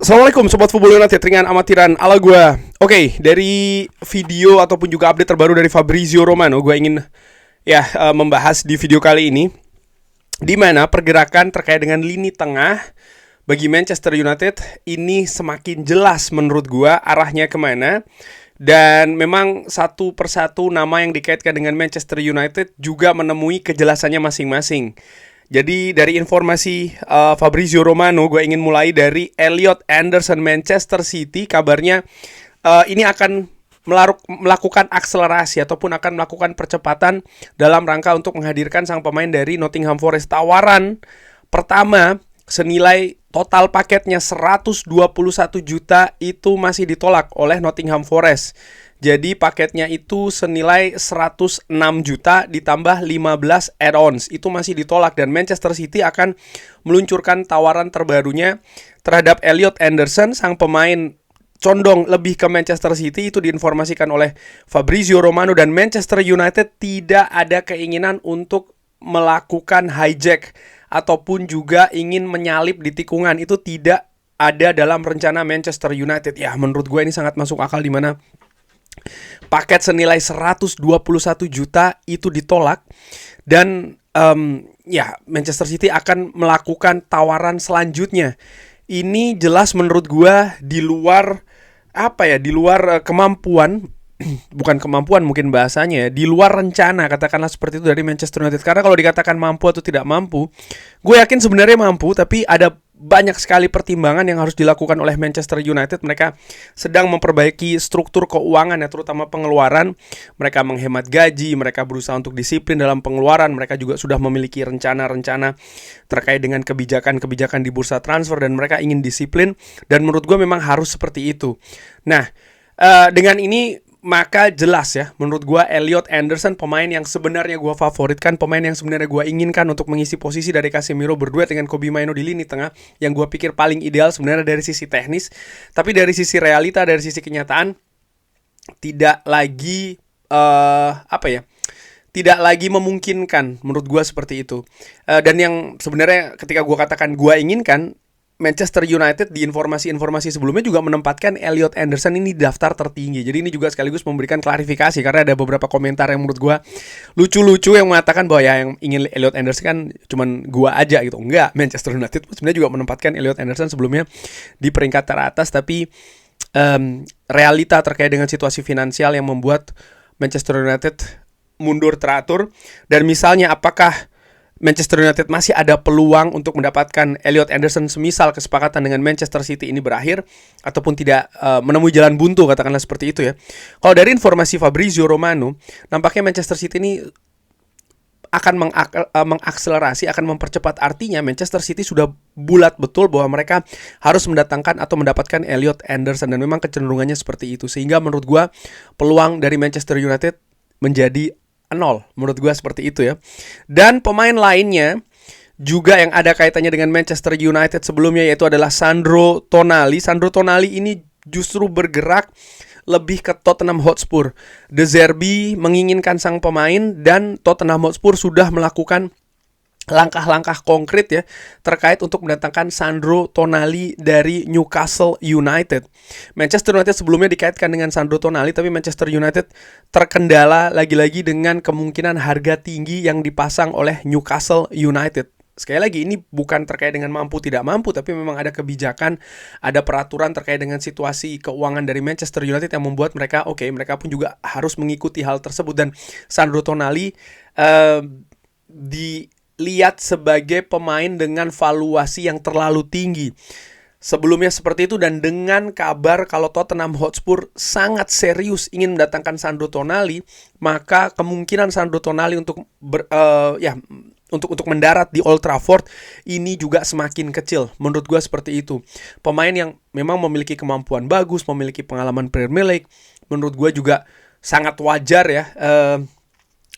Assalamualaikum Sobat Football United, ringan amatiran ala gue. Oke, dari video ataupun juga update terbaru dari Fabrizio Romano, gue ingin membahas di video kali ini, di mana pergerakan terkait dengan lini tengah bagi Manchester United ini semakin jelas menurut gue arahnya kemana. Dan memang satu persatu nama yang dikaitkan dengan Manchester United juga menemui kejelasannya masing-masing. Jadi dari informasi Fabrizio Romano, gue ingin mulai dari Elliot Anderson Manchester City. Kabarnya ini akan melakukan akselerasi ataupun akan melakukan percepatan dalam rangka untuk menghadirkan sang pemain dari Nottingham Forest. Tawaran pertama senilai total paketnya 121 juta itu masih ditolak oleh Nottingham Forest. Jadi paketnya itu senilai 106 juta ditambah 15 add-ons. Itu masih ditolak dan Manchester City akan meluncurkan tawaran terbarunya terhadap Elliot Anderson. Sang pemain condong lebih ke Manchester City, itu diinformasikan oleh Fabrizio Romano. Dan Manchester United tidak ada keinginan untuk melakukan hijack ataupun juga ingin menyalip di tikungan. Itu tidak ada dalam rencana Manchester United. Ya, menurut gue ini sangat masuk akal, di mana paket senilai 121 juta itu ditolak. Dan Manchester City akan melakukan tawaran selanjutnya. Ini jelas menurut gua di luar kemampuan, bukan kemampuan mungkin bahasanya ya, di luar rencana, katakanlah seperti itu, dari Manchester United. Karena kalau dikatakan mampu atau tidak mampu, gue yakin sebenarnya mampu, tapi ada banyak sekali pertimbangan yang harus dilakukan oleh Manchester United. Mereka sedang memperbaiki struktur keuangan ya, terutama pengeluaran. Mereka menghemat gaji, mereka berusaha untuk disiplin dalam pengeluaran. Mereka juga sudah memiliki rencana-rencana terkait dengan kebijakan-kebijakan di bursa transfer, dan mereka ingin disiplin. Dan menurut gue memang harus seperti itu. Nah, dengan ini maka jelas ya, menurut gue Elliot Anderson, pemain yang sebenarnya gue favoritkan, pemain yang sebenarnya gue inginkan untuk mengisi posisi dari Casemiro berduet dengan Kobbie Mainoo di lini tengah, yang gue pikir paling ideal sebenarnya dari sisi teknis. Tapi dari sisi realita, dari sisi kenyataan, tidak lagi tidak lagi memungkinkan menurut gue seperti itu. Dan yang sebenarnya ketika gue katakan gue inginkan, Manchester United di informasi-informasi sebelumnya juga menempatkan Elliot Anderson ini daftar tertinggi. Jadi ini juga sekaligus memberikan klarifikasi, karena ada beberapa komentar yang menurut gue lucu-lucu yang mengatakan bahwa ya yang ingin Elliot Anderson kan cuman gue aja gitu. Enggak, Manchester United sebenarnya juga menempatkan Elliot Anderson sebelumnya di peringkat teratas. Tapi realita terkait dengan situasi finansial yang membuat Manchester United mundur teratur. Dan misalnya apakah Manchester United masih ada peluang untuk mendapatkan Elliot Anderson semisal kesepakatan dengan Manchester City ini berakhir ataupun tidak menemui jalan buntu, katakanlah seperti itu ya. Kalau dari informasi Fabrizio Romano, nampaknya Manchester City ini akan mengakselerasi, akan mempercepat. Artinya Manchester City sudah bulat betul bahwa mereka harus mendatangkan atau mendapatkan Elliot Anderson, dan memang kecenderungannya seperti itu. Sehingga menurut gua peluang dari Manchester United menjadi 0, menurut gue seperti itu ya. Dan pemain lainnya juga yang ada kaitannya dengan Manchester United sebelumnya, yaitu adalah Sandro Tonali. Sandro Tonali ini justru bergerak lebih ke Tottenham Hotspur. De Zerbi menginginkan sang pemain, dan Tottenham Hotspur sudah melakukan langkah-langkah konkret ya terkait untuk mendatangkan Sandro Tonali dari Newcastle United. Manchester United sebelumnya dikaitkan dengan Sandro Tonali, tapi Manchester United terkendala lagi-lagi dengan kemungkinan harga tinggi yang dipasang oleh Newcastle United. Sekali lagi, ini bukan terkait dengan mampu tidak mampu, tapi memang ada kebijakan, ada peraturan terkait dengan situasi keuangan dari Manchester United yang membuat mereka mereka pun juga harus mengikuti hal tersebut. Dan Sandro Tonali dilihat sebagai pemain dengan valuasi yang terlalu tinggi sebelumnya seperti itu. Dan dengan kabar kalau Tottenham Hotspur sangat serius ingin mendatangkan Sandro Tonali, maka kemungkinan Sandro Tonali untuk untuk mendarat di Old Trafford ini juga semakin kecil. Menurut gue seperti itu. Pemain yang memang memiliki kemampuan bagus, memiliki pengalaman Premier League, menurut gue juga sangat wajar ya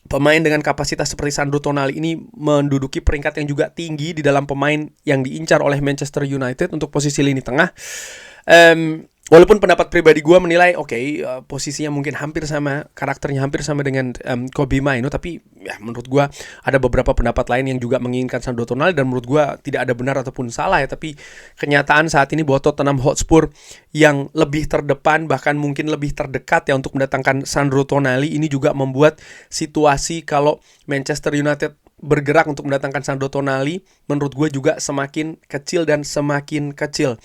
pemain dengan kapasitas seperti Sandro Tonali ini menduduki peringkat yang juga tinggi di dalam pemain yang diincar oleh Manchester United untuk posisi lini tengah. Walaupun pendapat pribadi gue menilai posisinya mungkin hampir sama, karakternya hampir sama dengan Kobe Maino, tapi ya menurut gue ada beberapa pendapat lain yang juga menginginkan Sandro Tonali, dan menurut gue tidak ada benar ataupun salah ya. Tapi kenyataan saat ini bahwa Tottenham Hotspur yang lebih terdepan, bahkan mungkin lebih terdekat ya untuk mendatangkan Sandro Tonali, ini juga membuat situasi kalau Manchester United bergerak untuk mendatangkan Sandro Tonali menurut gue juga semakin kecil dan semakin kecil.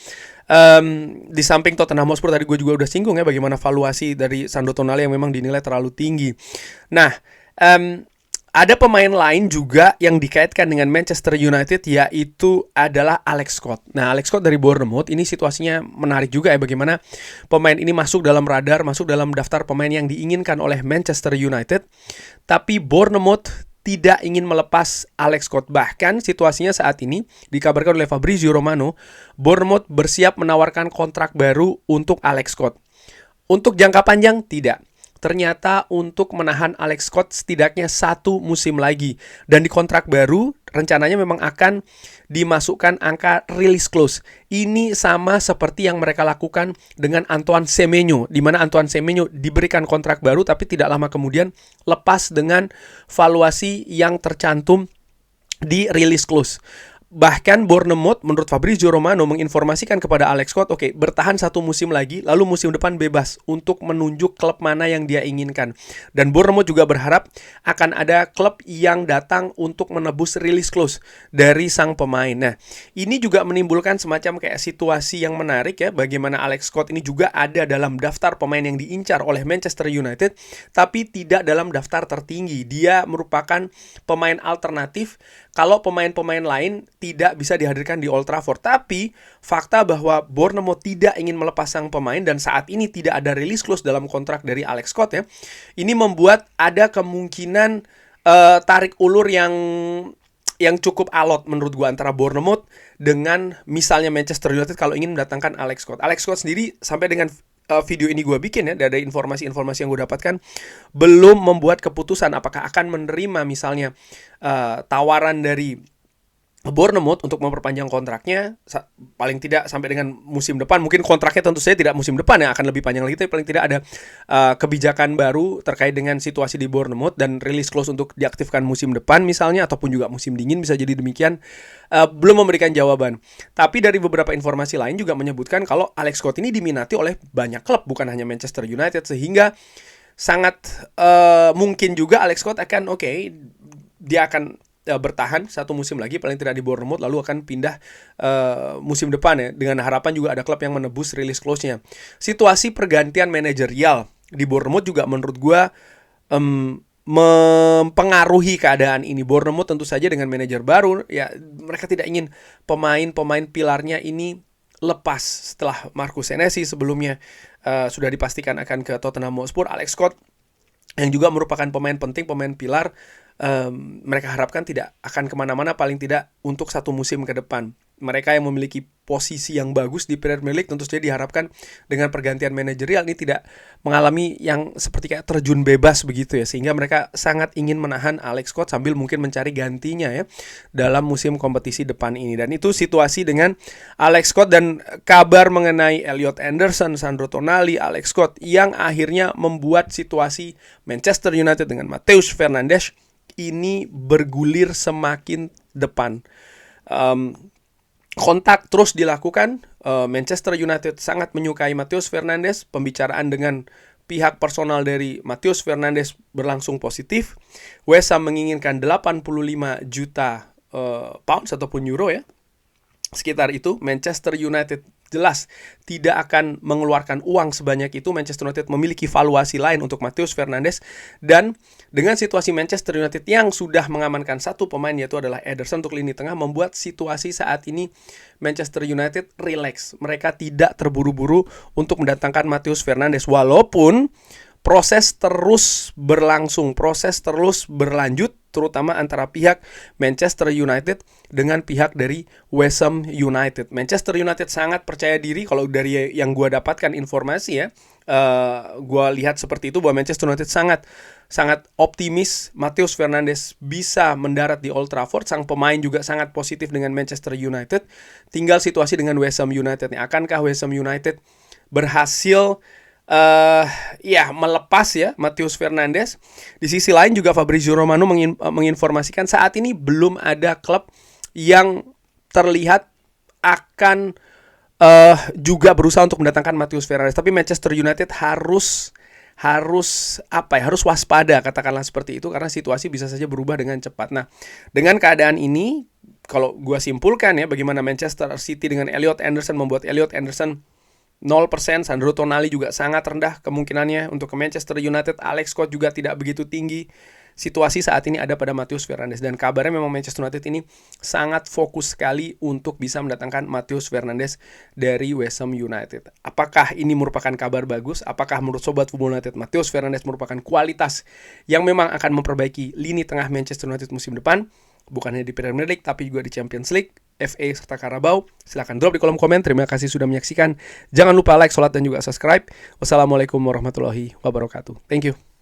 Di samping Tottenham Hotspur tadi gue juga udah singgung ya bagaimana valuasi dari Sandro Tonali yang memang dinilai terlalu tinggi. Nah, ada pemain lain juga yang dikaitkan dengan Manchester United, yaitu adalah Alex Scott. Nah, Alex Scott dari Bournemouth, ini situasinya menarik juga ya, bagaimana pemain ini masuk dalam radar, masuk dalam daftar pemain yang diinginkan oleh Manchester United, tapi Bournemouth tidak ingin melepas Alex Scott. Bahkan situasinya saat ini dikabarkan oleh Fabrizio Romano, Bournemouth bersiap menawarkan kontrak baru untuk Alex Scott. Untuk jangka panjang tidak. Ternyata untuk menahan Alex Scott setidaknya 1 musim lagi. Dan di kontrak baru rencananya memang akan dimasukkan angka release clause. Ini sama seperti yang mereka lakukan dengan Antoine Semenyo, di mana Antoine Semenyo diberikan kontrak baru tapi tidak lama kemudian lepas dengan valuasi yang tercantum di release clause. Bahkan Bournemouth menurut Fabrizio Romano menginformasikan kepada Alex Scott, bertahan 1 musim lagi, lalu musim depan bebas untuk menunjuk klub mana yang dia inginkan. Dan Bournemouth juga berharap akan ada klub yang datang untuk menebus release clause dari sang pemain. Nah, ini juga menimbulkan semacam kayak situasi yang menarik ya, bagaimana Alex Scott ini juga ada dalam daftar pemain yang diincar oleh Manchester United, tapi tidak dalam daftar tertinggi. Dia merupakan pemain alternatif kalau pemain-pemain lain tidak bisa dihadirkan di Old Trafford. Tapi fakta bahwa Bournemouth tidak ingin melepas sang pemain dan saat ini tidak ada release clause dalam kontrak dari Alex Scott ya, ini membuat ada kemungkinan tarik ulur yang cukup alot menurut gua antara Bournemouth dengan misalnya Manchester United kalau ingin mendatangkan Alex Scott. Alex Scott sendiri sampai dengan video ini gue bikin ya, dari informasi-informasi yang gue dapatkan, belum membuat keputusan apakah akan menerima misalnya tawaran dari Bournemouth untuk memperpanjang kontraknya paling tidak sampai dengan musim depan. Mungkin kontraknya tentu saja tidak musim depan ya, akan lebih panjang lagi, tapi paling tidak ada kebijakan baru terkait dengan situasi di Bournemouth dan release clause untuk diaktifkan musim depan misalnya, ataupun juga musim dingin bisa jadi demikian. Belum memberikan jawaban. Tapi dari beberapa informasi lain juga menyebutkan kalau Alex Scott ini diminati oleh banyak klub, bukan hanya Manchester United, sehingga sangat mungkin juga Alex Scott akan dia akan bertahan 1 musim lagi paling tidak di Bournemouth, lalu akan pindah musim depan ya, dengan harapan juga ada klub yang menebus release clause-nya. Situasi pergantian manajerial di Bournemouth juga menurut gue mempengaruhi keadaan ini. Bournemouth tentu saja dengan manajer baru ya, mereka tidak ingin pemain-pemain pilarnya ini lepas. Setelah Marcus Senesi sebelumnya sudah dipastikan akan ke Tottenham Hotspur, Alex Scott yang juga merupakan pemain penting, pemain pilar, mereka harapkan tidak akan kemana-mana paling tidak untuk 1 musim ke depan. Mereka yang memiliki posisi yang bagus di Premier League tentu saja diharapkan dengan pergantian manajerial ini tidak mengalami yang seperti kayak terjun bebas begitu ya, sehingga mereka sangat ingin menahan Alex Scott sambil mungkin mencari gantinya ya dalam musim kompetisi depan ini. Dan itu situasi dengan Alex Scott, dan kabar mengenai Elliot Anderson, Sandro Tonali, Alex Scott yang akhirnya membuat situasi Manchester United dengan Matheus Fernandes ini bergulir semakin depan. Kontak terus dilakukan. Manchester United sangat menyukai Matheus Fernandes. Pembicaraan dengan pihak personal dari Matheus Fernandes berlangsung positif. West Ham menginginkan 85 juta pounds ataupun euro ya, sekitar itu. Manchester United jelas tidak akan mengeluarkan uang sebanyak itu. Manchester United memiliki valuasi lain untuk Matheus Fernandes, dan dengan situasi Manchester United yang sudah mengamankan 1 pemain yaitu adalah Ederson untuk lini tengah, membuat situasi saat ini Manchester United relax. Mereka tidak terburu-buru untuk mendatangkan Matheus Fernandes, walaupun proses terus berlangsung, proses terus berlanjut, terutama antara pihak Manchester United dengan pihak dari West Ham United. Manchester United sangat percaya diri, kalau dari yang gue dapatkan informasi ya, gue lihat seperti itu, bahwa Manchester United sangat optimis Matheus Fernandes bisa mendarat di Old Trafford. Sang pemain juga sangat positif dengan Manchester United. Tinggal situasi dengan West Ham United nih. Akankah West Ham United berhasil melepas ya Matheus Fernandes. Di sisi lain juga Fabrizio Romano menginformasikan saat ini belum ada klub yang terlihat akan juga berusaha untuk mendatangkan Matheus Fernandes. Tapi Manchester United harus waspada, katakanlah seperti itu, karena situasi bisa saja berubah dengan cepat. Nah, dengan keadaan ini, kalau gue simpulkan ya, bagaimana Manchester City dengan Elliot Anderson membuat Elliot Anderson 0%, Sandro Tonali juga sangat rendah kemungkinannya untuk ke Manchester United, Alex Scott juga tidak begitu tinggi. Situasi saat ini ada pada Matheus Fernandes, dan kabarnya memang Manchester United ini sangat fokus sekali untuk bisa mendatangkan Matheus Fernandes dari West Ham United. Apakah ini merupakan kabar bagus? Apakah menurut Sobat Football United Matheus Fernandes merupakan kualitas yang memang akan memperbaiki lini tengah Manchester United musim depan? Bukan hanya di Premier League, tapi juga di Champions League, FA, serta Carabao. Silahkan drop di kolom komen. Terima kasih sudah menyaksikan. Jangan lupa like, sholat, dan juga subscribe. Wassalamualaikum warahmatullahi wabarakatuh. Thank you.